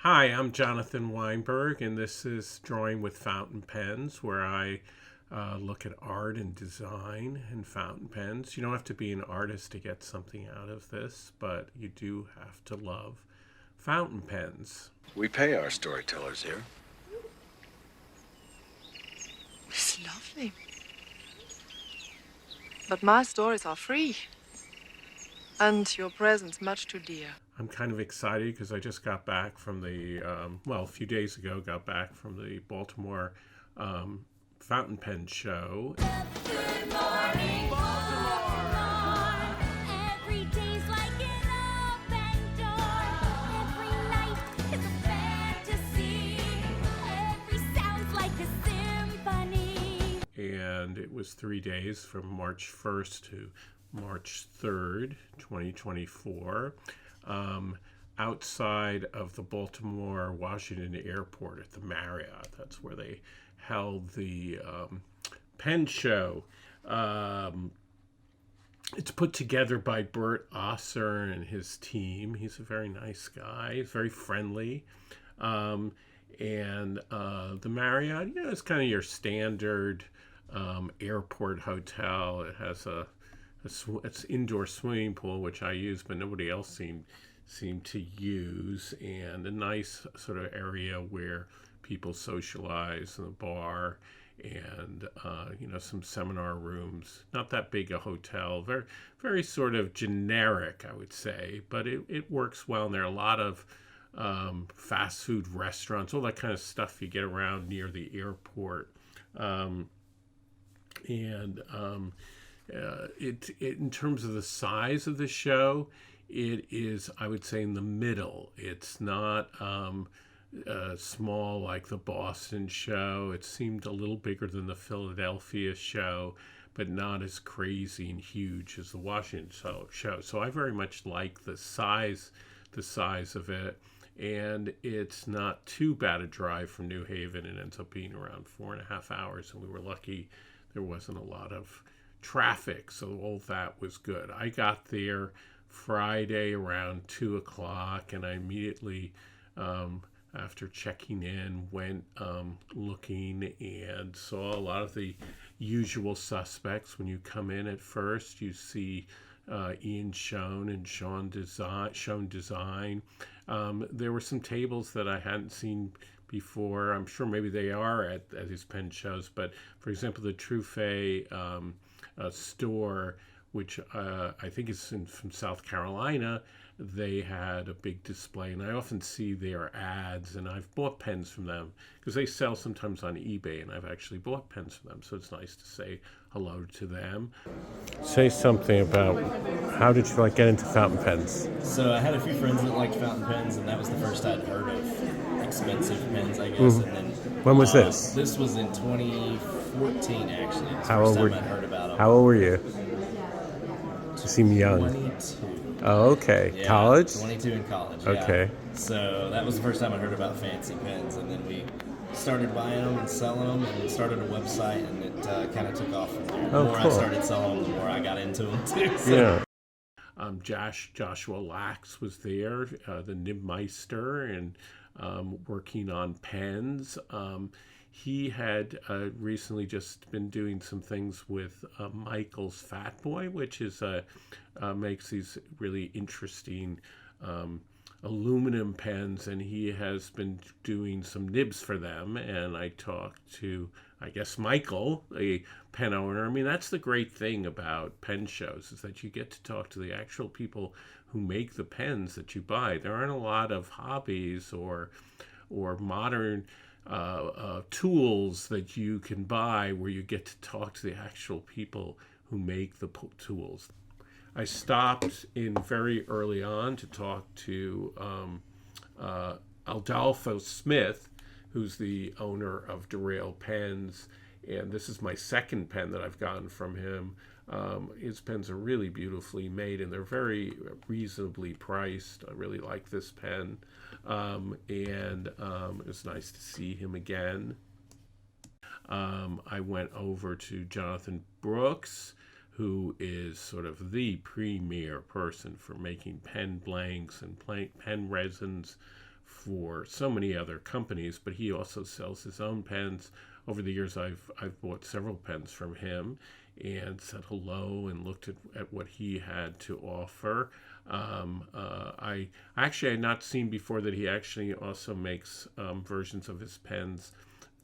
Hi, I'm Jonathan Weinberg, and this is Drawing with Fountain Pens, where I look at art and design and fountain pens. You don't have to be an artist to get something out of this, but you do have to love fountain pens. We pay our storytellers here. It's lovely. But my stories are free. And your presence much too dear. I'm kind of excited because I just got back from a few days ago, got back from the Baltimore Fountain Pen Show. Good morning, Baltimore. Every day's like an open door. Every night is a fantasy. Every sound's like a symphony. And it was 3 days from March 1st to March 3rd, 2024, outside of the Baltimore Washington Airport at the Marriott. That's where they held the pen show. It's put together by Bert Osser and his team. He's a very nice guy. He's very friendly. And the Marriott, it's kind of your standard airport hotel. It has it's indoor swimming pool, which I use, but nobody else seemed to use, and a nice sort of area where people socialize, and a bar, and some seminar rooms. Not that big a hotel, very very sort of generic, I would say, but it works well. And there are a lot of fast food restaurants, all that kind of stuff you get around near the airport, it in terms of the size of the show, it is, I would say, in the middle. It's not small like the Boston show. It seemed a little bigger than the Philadelphia show, but not as crazy and huge as the Washington show. So I very much like the size of it, and it's not too bad a drive from New Haven. It ends up being around 4.5 hours, and we were lucky there wasn't a lot of traffic, so all that was good. I got there Friday around 2 o'clock, and I immediately, after checking in, went looking and saw a lot of the usual suspects. When you come in at first, you see Ian Schoen and Schoen Design. There were some tables that I hadn't seen before. I'm sure maybe they are at these pen shows, but for example, the Truphae store, which I think is from South Carolina, they had a big display, and I often see their ads, and I've bought pens from them because they sell sometimes on eBay, and I've actually bought pens from them, so it's nice to say hello to them. Say something about how did you get into fountain pens? So I had a few friends that liked fountain pens, and that was the first I'd heard of expensive pens, I guess. And then When was this? This was in 2014, actually. It was the How first old time I'd heard about them. How old were you? You seem young. 22. Oh, okay. Yeah, College? 22 in college, yeah. Okay. So that was the first time I heard about fancy pens, and then we started buying them and selling them, and started a website, and it kind of took off from there. The more I cool. started selling them, the more I got into them, too. So. Yeah. Joshua Lax was there, the Nibmeister, and working on pens. He had recently just been doing some things with Michael's Fat Boy, which is makes these really interesting aluminum pens, and he has been doing some nibs for them. And I talked to, I guess, Michael, a pen owner. I mean, that's the great thing about pen shows, is that you get to talk to the actual people who make the pens that you buy. There aren't a lot of hobbies or modern tools that you can buy where you get to talk to the actual people who make the tools. I stopped in very early on to talk to Aldolphus Smith, who's the owner of Darail Pens, and this is my second pen that I've gotten from him. His pens are really beautifully made, and they're very reasonably priced. I really like this pen, and it was nice to see him again. I went over to Jonathan Brooks, who is sort of the premier person for making pen blanks and pen resins for so many other companies, but he also sells his own pens. Over the years, I've bought several pens from him and said hello and looked at what he had to offer. I actually had not seen before that he actually also makes versions of his pens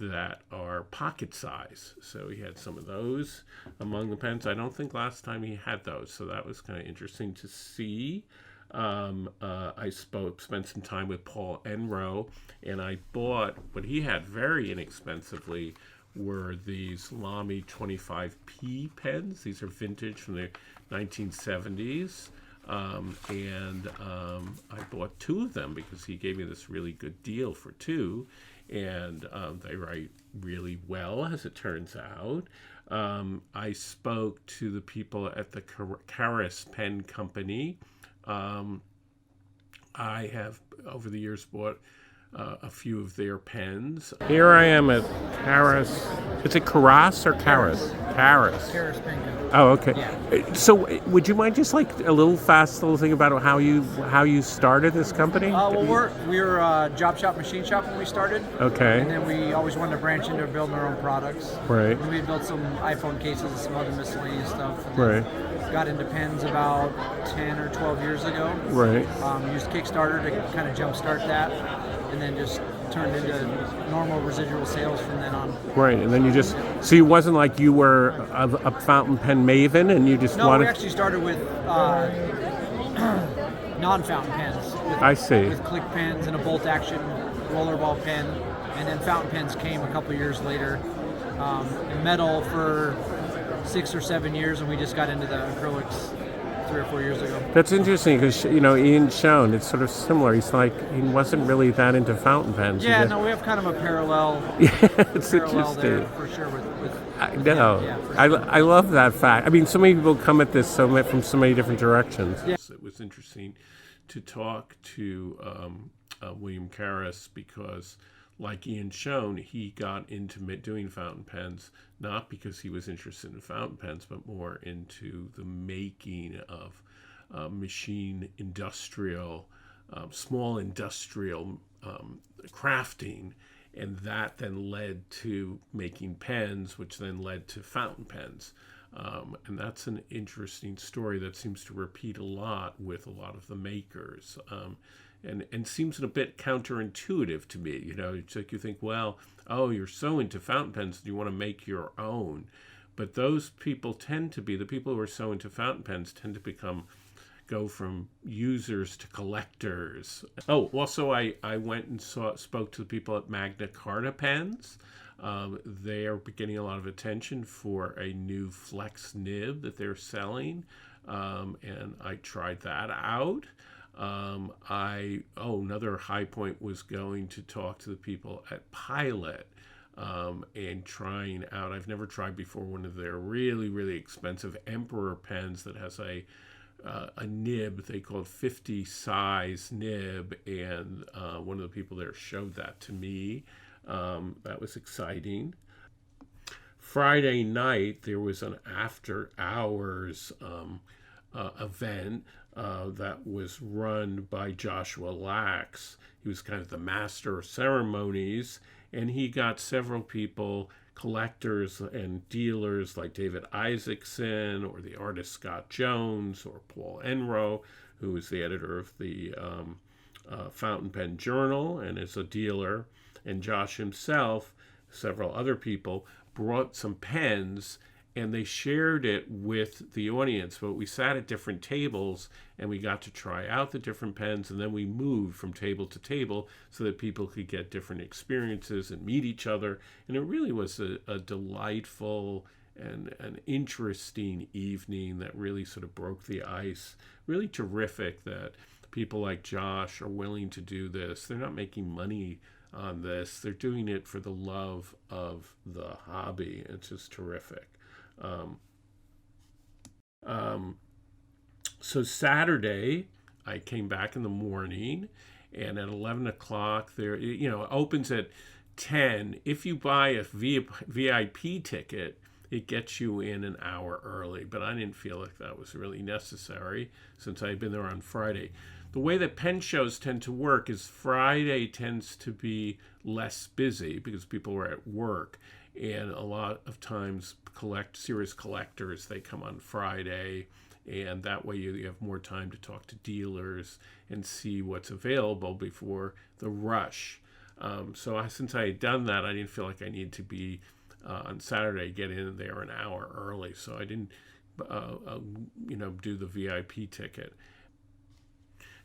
that are pocket size. So he had some of those among the pens. I don't think last time he had those, so that was kind of interesting to see. I spent some time with Paul Enro, and I bought what he had very inexpensively were these Lamy 25P pens. These are vintage from the 1970s. I bought two of them because he gave me this really good deal for two. And they write really well, as it turns out. I spoke to the people at the Karas Pen Company. I have, over the years, bought a few of their pens. Here I am at Karas. Is it Karas or Karas? Karas. Karas Pen Company. Oh, okay. Yeah. So, would you mind just like a little thing about how you started this company? Well, we were a job shop, machine shop when we started. Okay. And then we always wanted to branch into building our own products. Right. And we built some iPhone cases and some other miscellaneous stuff. And Right. then got into pens about 10 or 12 years ago. Right. Used Kickstarter to kind of jumpstart that, and then just turned into normal residual sales from then on. Right, and then so it wasn't like you were a fountain pen maven and you just No, wanted... we actually started with non-fountain pens. I see. With click pens and a bolt action rollerball pen, and then fountain pens came a couple years later. Metal for 6 or 7 years, and we just got into the acrylics 3 or 4 years ago. That's interesting because, Ian Schoen, it's sort of similar. He wasn't really that into fountain pens. Yeah, no, we have kind of a parallel. Yeah, it's parallel there interesting. for sure. With I know. Yeah, for I sure. I love that fact. I mean, so many people come at this from so many different directions. Yeah. It was interesting to talk to William Karas because, like Ian Schoen, he got into doing fountain pens not because he was interested in fountain pens, but more into the making of small industrial crafting. And that then led to making pens, which then led to fountain pens. And that's an interesting story that seems to repeat a lot with a lot of the makers. And seems a bit counterintuitive to me. It's like you think, well, you're so into fountain pens, you want to make your own. But those people the people who are so into fountain pens tend to go from users to collectors. Oh, also I went and spoke to the people at Magna Carta Pens. They are getting a lot of attention for a new flex nib that they're selling. And I tried that out. Another high point was going to talk to the people at Pilot and trying out, I've never tried before, one of their really, really expensive Emperor pens that has a nib, they call it 50 size nib, and one of the people there showed that to me. That was exciting. Friday night, there was an after hours event that was run by Joshua Lax. He was kind of the master of ceremonies, and he got several people, collectors and dealers like David Isaacson or the artist Scott Jones or Paul Enro, who is the editor of the Fountain Pen Journal and is a dealer, and Josh himself, several other people, brought some pens and they shared it with the audience. But we sat at different tables and we got to try out the different pens, and then we moved from table to table so that people could get different experiences and meet each other. And it really was a delightful and an interesting evening that really sort of broke the ice. Really terrific that people like Josh are willing to do this. They're not making money on this. They're doing it for the love of the hobby. It's just terrific. So Saturday, I came back in the morning, and at 11 o'clock, there, it opens at 10. If you buy a VIP ticket, it gets you in an hour early. But I didn't feel like that was really necessary since I had been there on Friday. The way that pen shows tend to work is Friday tends to be less busy because people are at work. And a lot of times serious collectors, they come on Friday, and that way you have more time to talk to dealers and see what's available before the rush. Since I had done that, I didn't feel like I needed to be on Saturday, get in there an hour early. So I didn't, do the VIP ticket.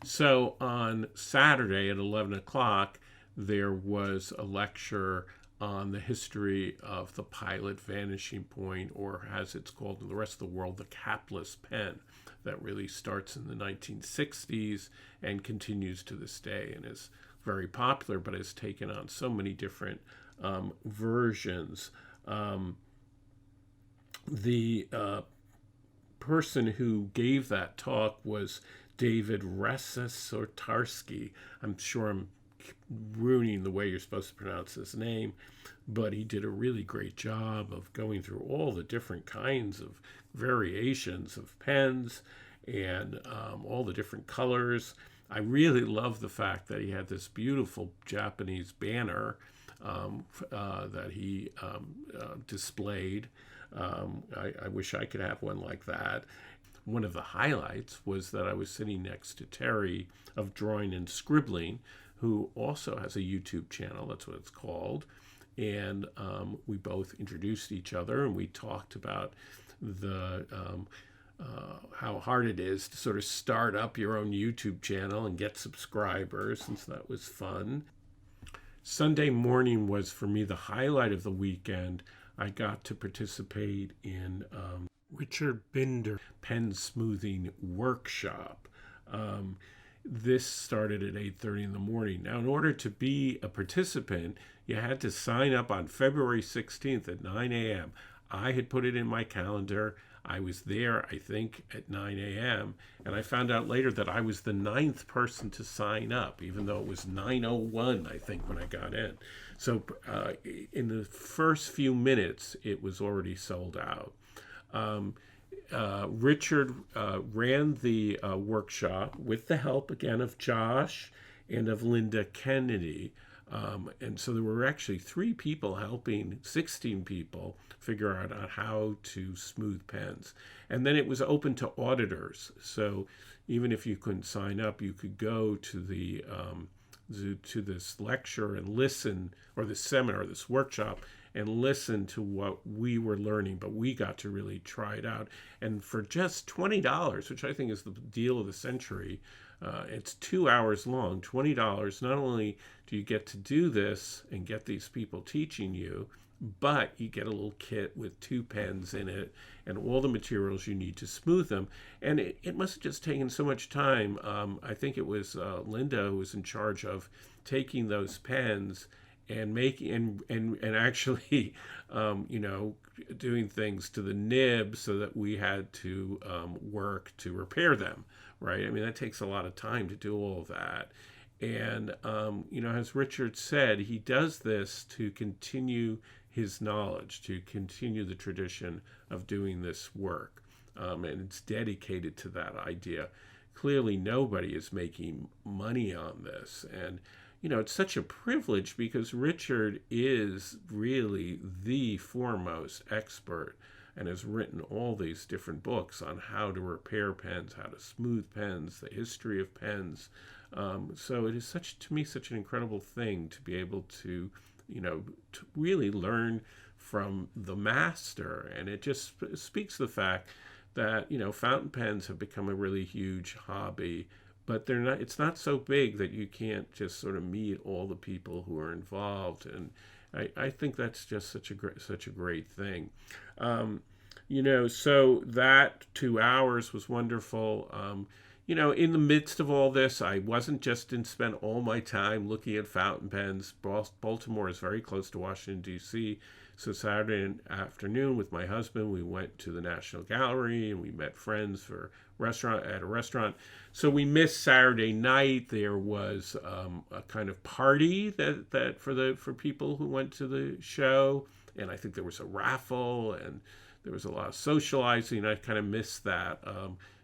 So on Saturday at 11 o'clock, there was a lecture on the history of the pilot vanishing point, or as it's called in the rest of the world, the capless pen, that really starts in the 1960s and continues to this day and is very popular, but has taken on so many different versions. The person who gave that talk was David Rzeszotarski. I'm sure I'm ruining the way you're supposed to pronounce his name, but he did a really great job of going through all the different kinds of variations of pens and all the different colors. I really love the fact that he had this beautiful Japanese banner that he displayed. I wish I could have one like that. One of the highlights was that I was sitting next to Terry of Drawing and Scribbling, who also has a YouTube channel, that's what it's called. And we both introduced each other, and we talked about the how hard it is to sort of start up your own YouTube channel and get subscribers, since that was fun. Sunday morning was, for me, the highlight of the weekend. I got to participate in Richard Binder pen smoothing workshop. This started at 8:30 in the morning. Now, in order to be a participant, you had to sign up on February 16th at 9 a.m. I had put it in my calendar. I was there, I think, at 9 a.m. And I found out later that I was the 9th person to sign up, even though it was 9:01, I think, when I got in. So in the first few minutes, it was already sold out. Richard ran the workshop with the help, again, of Josh and of Linda Kennedy. And so there were actually 3 people helping 16 people figure out how to smooth pens. And then it was open to auditors. So even if you couldn't sign up, you could go to the to this lecture and listen, or this seminar, this workshop, and listen to what we were learning. But we got to really try it out. And for just $20, which I think is the deal of the century, it's 2 hours long, $20. Not only do you get to do this and get these people teaching you, but you get a little kit with 2 pens in it and all the materials you need to smooth them. And it must have just taken so much time. I think it was Linda who was in charge of taking those pens and making and actually doing things to the nib so that we had to work to repair them, right? I mean, that takes a lot of time to do all of that. And as Richard said, he does this to continue his knowledge, to continue the tradition of doing this work, and it's dedicated to that idea. Clearly nobody is making money on this, and it's such a privilege because Richard is really the foremost expert and has written all these different books on how to repair pens, how to smooth pens, the history of pens. So it is to me such an incredible thing to be able to to really learn from the master. And it just speaks to the fact that fountain pens have become a really huge hobby, but it's not so big that you can't just sort of meet all the people who are involved. And I think that's just such a great thing. So that 2 hours was wonderful. In the midst of all this, I didn't spend all my time looking at fountain pens. Baltimore is very close to Washington, D.C., so Saturday afternoon with my husband, we went to the National Gallery and we met friends at a restaurant. So we missed Saturday night. There was a kind of party that for people who went to the show, and I think there was a raffle, and there was a lot of socializing. I kind of missed that.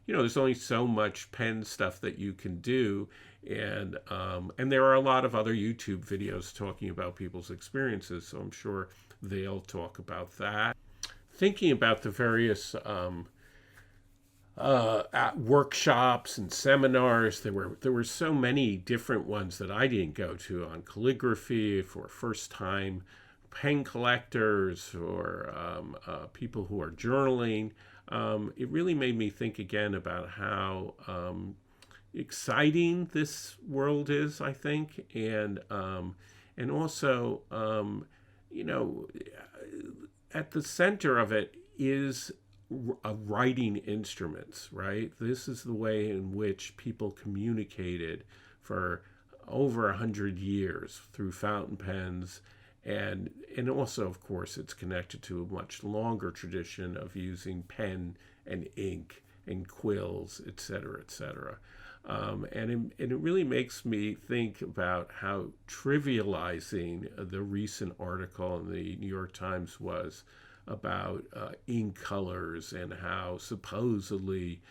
There's only so much pen stuff that you can do, and there are a lot of other YouTube videos talking about people's experiences, so I'm sure they'll talk about that. Thinking about the various at workshops and seminars, there were so many different ones that I didn't go to on calligraphy for first-time pen collectors or people who are journaling. It really made me think again about how exciting this world is, I think, and also at the center of it is writing instruments, right? This is the way in which people communicated for over 100 years through fountain pens, and also, of course, it's connected to a much longer tradition of using pen and ink and quills, etc., etc. And it really makes me think about how trivializing the recent article in the New York Times was about ink colors, and how supposedly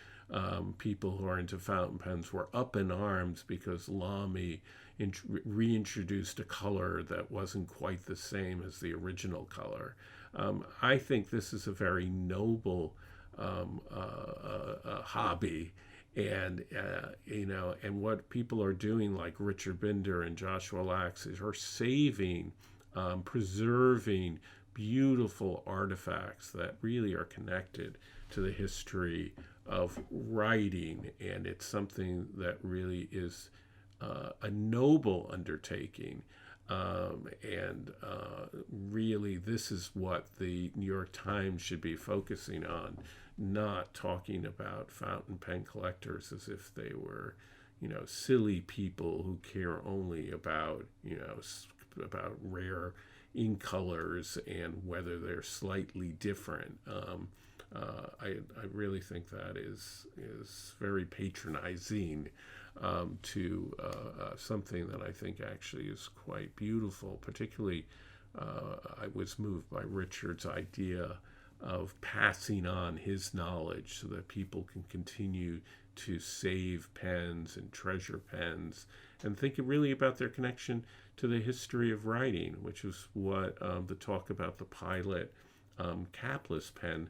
people who are into fountain pens were up in arms because Lamy reintroduced a color that wasn't quite the same as the original color. I think this is a very noble hobby, and and what people are doing, like Richard Binder and Joshua Lax, are saving, preserving beautiful artifacts that really are connected to the history of writing, and it's something that really is a noble undertaking, and really this is what the New York Times should be focusing on, not talking about fountain pen collectors as if they were silly people who care only about about rare ink colors and whether they're slightly different. I really think that is very patronizing to something that I think actually is quite beautiful. Particularly, I was moved by Richard's idea of passing on his knowledge so that people can continue to save pens and treasure pens, and think really about their connection to the history of writing, which is what the talk about the pilot capless pen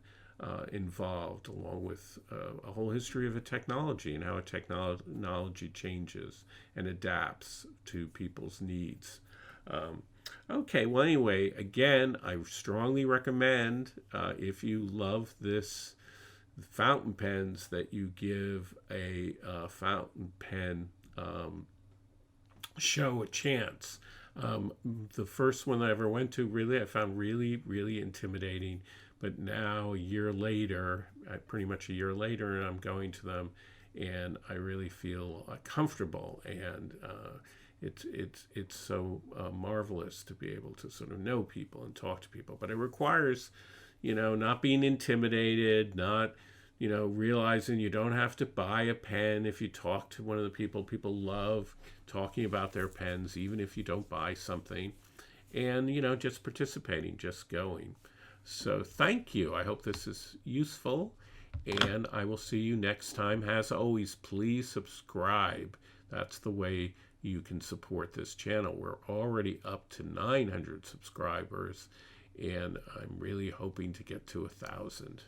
involved, along with a whole history of a technology and how a technology changes and adapts to people's needs. Okay, well, anyway, again, I strongly recommend, if you love this fountain pens, that you give a fountain pen show a chance. The first one I ever went to, really, I found really intimidating. But now, a year later, pretty much a year later, and I'm going to them, and I really feel comfortable, and it's so marvelous to be able to sort of know people and talk to people. But it requires, not being intimidated, not, realizing you don't have to buy a pen if you talk to one of the people. People love talking about their pens, even if you don't buy something, and, just participating, just going. So thank you. I hope this is useful, and I will see you next time. As always, please subscribe. That's the way you can support this channel. We're already up to 900 subscribers, and I'm really hoping to get to 1,000.